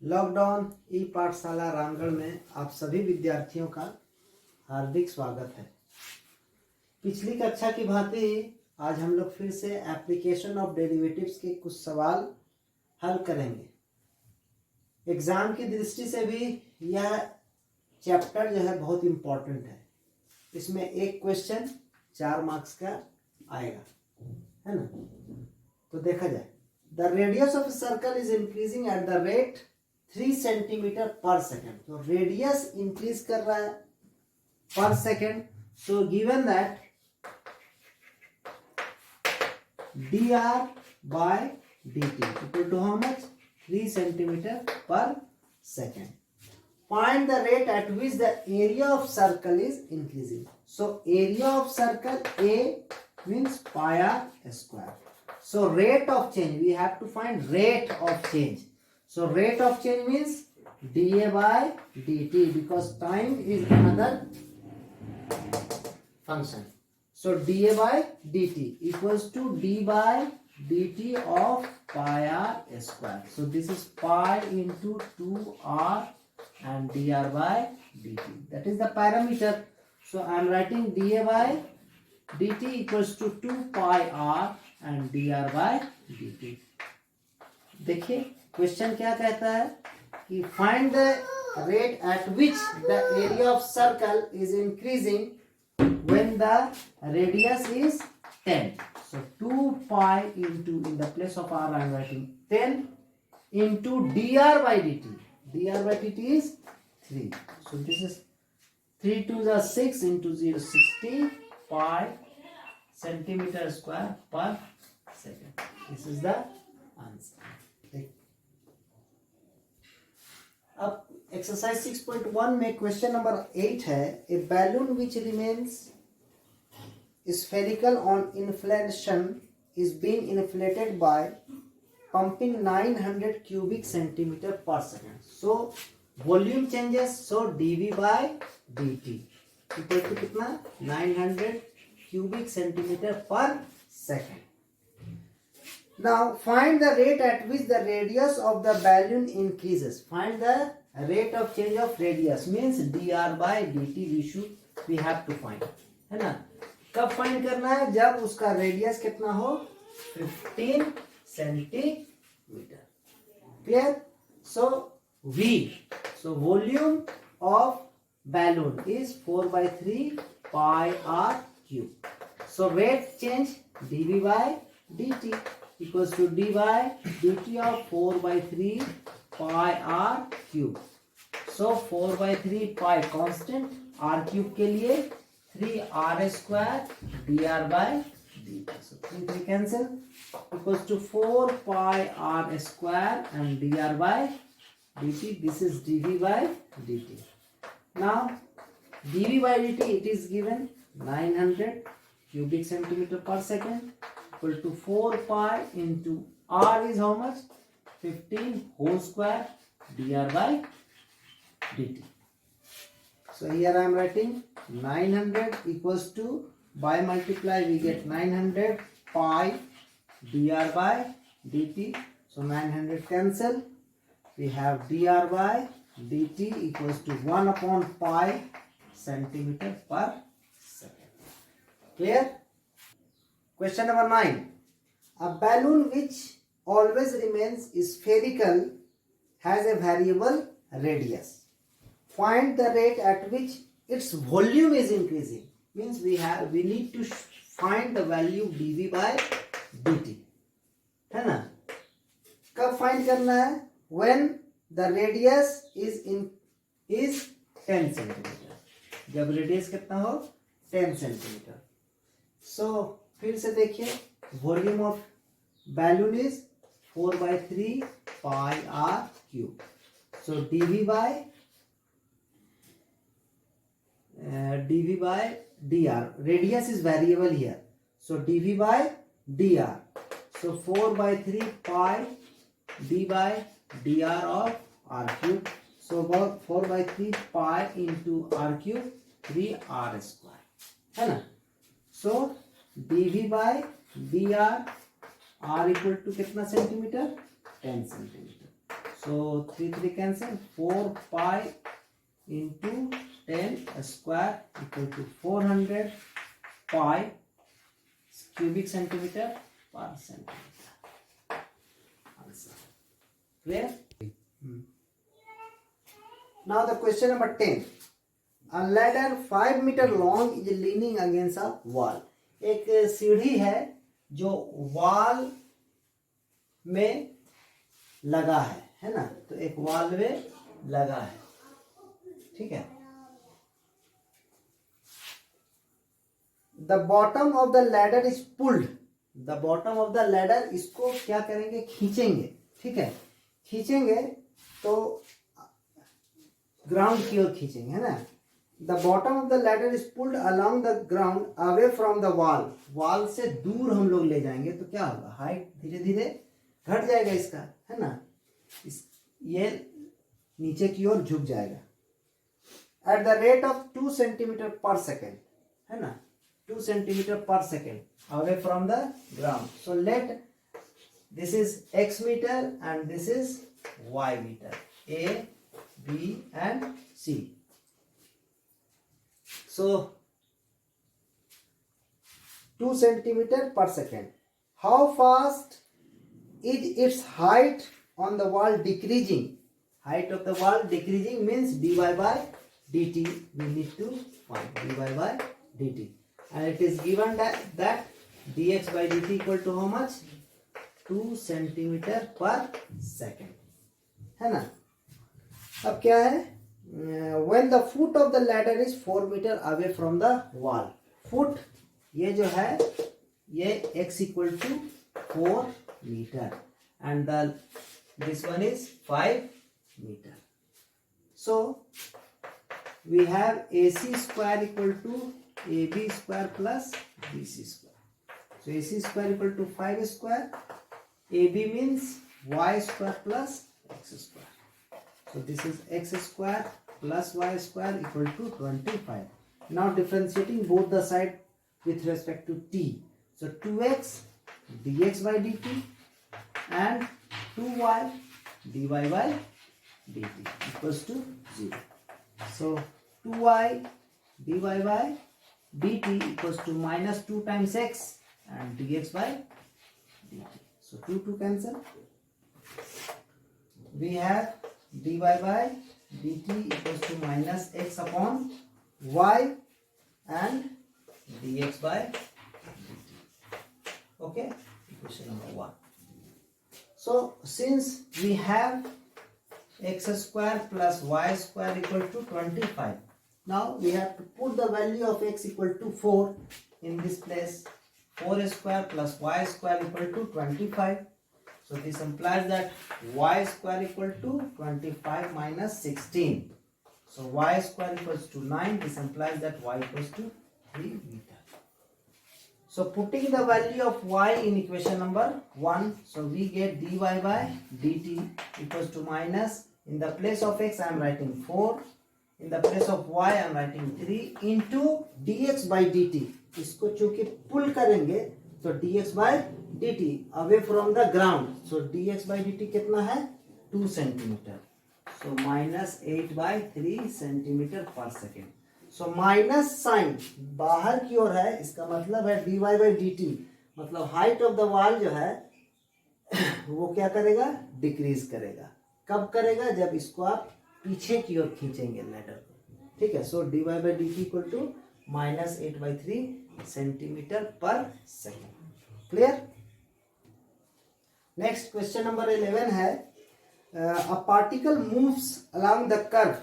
Lockdown ई पाठशाला रामगढ़ में आप सभी विद्यार्थियों का हार्दिक स्वागत है। पिछली कक्षा की भांति ही आज हम लोग फिर से एप्लीकेशन ऑफ डेरिवेटिव्स के कुछ सवाल हल करेंगे। एग्जाम की दृष्टि से भी यह चैप्टर जो है बहुत इम्पोर्टेंट है। इसमें एक क्वेश्चन 4 मार्क्स का आएगा, है ना। तो देखा जाए, the radius of circle is increasing at the rate 3 centimetre पर सेकेंड। तो रेडियस इंक्रीज कर रहा है पर second. So given that dr by dt equal to how much? 3 centimeter per second. Find the rate at which the area of circle is increasing. So area of circle A means pi r square. So rate of change, we have to find rate of change. So rate of change means dA by dt, because time is another function. So dA by dt equals to d by dt of pi r square. So this is pi into 2r and dr by dt. That is the parameter. So I am writing dA by dt equals to 2 pi r and dr by dt. देखिए question क्या कहता है कि find the rate at which the area of circle is increasing when the radius is 10. So 2 pi into, in the place of r I am writing 10 into dr by dt. dr by dt is 3. So this is 3 2 is 6 into 0 60 pi centimeter square per second. This is the answer. अब exercise 6.1 में question number 8 है, a balloon which remains spherical on inflation is being inflated by pumping 900 cubic centimeter per second. So volume changes, so dV by dt equal to कितना 900 cubic centimeter per second. Now find the rate at which the radius of the balloon increases. Find the rate of change of radius means dr by dt we have to find, है ना। कब find करना है? जब उसका radius कितना हो 15 centimetre. Clear? So V, so volume of balloon is 4/3 pi r cube. So rate change dV by dt equals to d by dt of 4/3 pi r cube. So 4/3 pi constant, r cube के लिए 3r square dr by dt. So 3 cancel, equals to 4 pi r square and dr by dt. This is dv by dt. Now dv by dt, it is given 900 cubic centimeter per second equal to 4 pi into r is how much? 15 whole square dr by dt. So here I am writing 900 equals to, by multiply we get 900 pi dr by dt. So 900 cancel, we have dr by dt equals to 1 upon pi centimeter per second. Clear? Question number 9. A balloon which always remains spherical has a variable radius. Find the rate at which its volume is increasing. Means we need to find the value dV by dt, है ना। कब find करना है? When the radius is 10 centimetre. जब radius कितना हो 10 centimetre. सो फिर से देखिए, volume of balloon is 4/3 pi r cube. So dV by dV by dr, radius is variable here, so dV by dr, so 4/3 pi d by dr of r cube. So about 4/3 pi into r cube 3r square, है ना। So dV by dr r equal to कितना centimetre? 10 centimetre. So 3 cancel. 4 pi into 10 square equal to 400 pi cubic centimeter per centimeter. Answer. Clear? Now the question number 10. A ladder 5 meter long is leaning against a wall. एक सीढ़ी है जो wall में लगा है ना? तो एक वॉल में लगा है, ठीक है. The bottom of the ladder is pulled. The bottom of the ladder, इसको क्या करेंगे? खींचेंगे, ठीक है. खींचेंगे तो ग्राउंड की ओर खींचेंगे, है ना. The bottom of the ladder is pulled along the ground away from the wall. Wall से दूर हम लोग ले जाएंगे तो क्या होगा? हाइट धीरे धीरे घट जाएगा इसका, है ना. ये नीचे की ओर झुक जाएगा. At the rate of 2 centimeter per second, है ना. 2 centimeter per second away from the ground. So let this is x meter and this is y meter. A, B and C. So 2 centimeter per second. How fast is its height on the wall decreasing? Height of the wall decreasing means dy by dt. We need to find dy by dt. And it is given that dx by dt equal to how much? 2 centimeter per second. है ना. अब क्या है? When the foot of the ladder is 4 meter away from the wall. Foot ये जो है ये x equal to 4 meter and this one is 5 meter. So we have AC square equal to AB square plus BC square. So AC square equal to 5 square. AB means y square plus x square. So this is x square plus y square equal to 25. Now differentiating both the side with respect to t. So 2x dx by dt and 2y dy by dt equals to 0. So 2y dy by dt equals to minus 2 times x and dx by dt. So 2 cancel. We have dy by dt equals to minus x upon y and dx by dt. Okay, equation number 1. So since we have x square plus y square equal to 25, now we have to put the value of x equal to 4 in this place. 4 square plus y square equal to 25. So this implies that y square equal to 25 minus 16. So y square equals to 9. This implies that y equals to 3 meter. So putting the value of y in equation number 1. So we get dy by dt equals to minus, in the place of x I am writing 4. In the place of y I am writing 3 into dx by dt. इसको चूंकि पुल करेंगे तो dx by dt away from the ground. So dx by dt कितना है? 2 centimeter. So minus 8 by 3 centimeter per second. So minus sign बाहर की ओर है, इसका मतलब है dy by dt मतलब हाइट ऑफ द वॉल जो है वो क्या करेगा? डिक्रीज करेगा. कब करेगा? जब इसको आप पीछे की ओर खींचेंगे लैडर को, ठीक है. So dy by dt equal to minus 8 by 3 centimeter per second. Clear? Next question number 11 है a particle moves along the curve.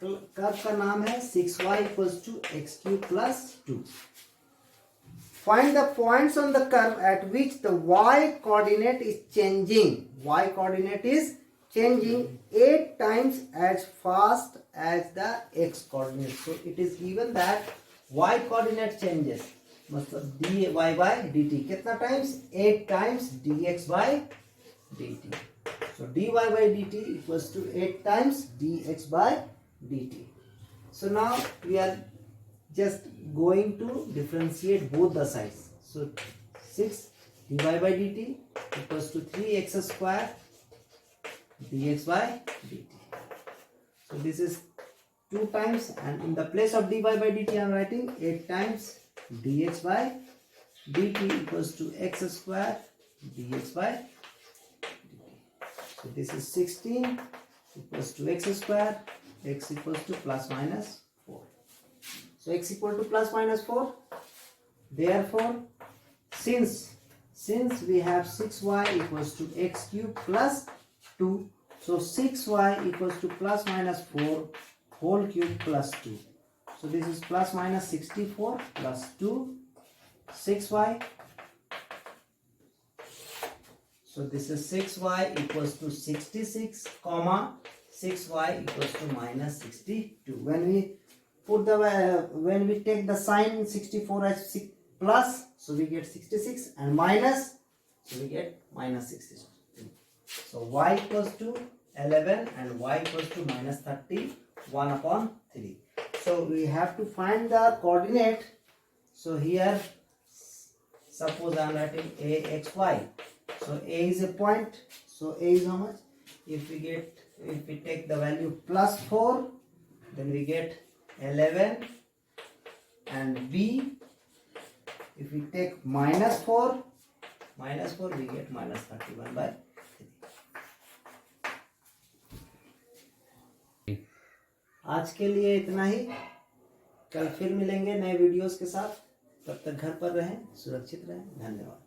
Curve का नाम है 6y equals to x cube plus 2. Find the points on the curve at which the y coordinate is changing. Y coordinate is changing 8 times as fast as the x coordinate. So it is given that y coordinate changes, मतलब dy by dt कितना times? 8 times dx by dt. So dy by dt equals to 8 times dx by dt. So now we are just going to differentiate both the sides. So 6 dy by dt equals to 3x square dx by dt. So this is 2 times, and in the place of dy by dt I am writing 8 times dx by dt equals to x square dx by dt. So this is 16 equals to x square, x equals to plus minus 4. So x equal to plus minus 4. Therefore, since we have 6y equals to x cube plus 2, so 6y equals to plus minus 4 whole cube plus 2. So this is plus minus 64 plus 2, 6y. So this is 6y equals to 66, comma 6y equals to minus 62. When we put the when we take the sign 64 as 6 plus, so we get 66, and minus, so we get minus 62. So y equals to 11 and y equals to minus 31 upon 3. So we have to find the coordinate. So here suppose I am writing a x y. So a is a point. So a is how much? If we take the value plus 4, then we get 11, and b, if we take minus 4 we get minus 31 by 3. आज के लिए इतना ही. कल फिर मिलेंगे नए videos के साथ. तब तक घर पर रहें, सुरक्षित रहें. धन्यवाद.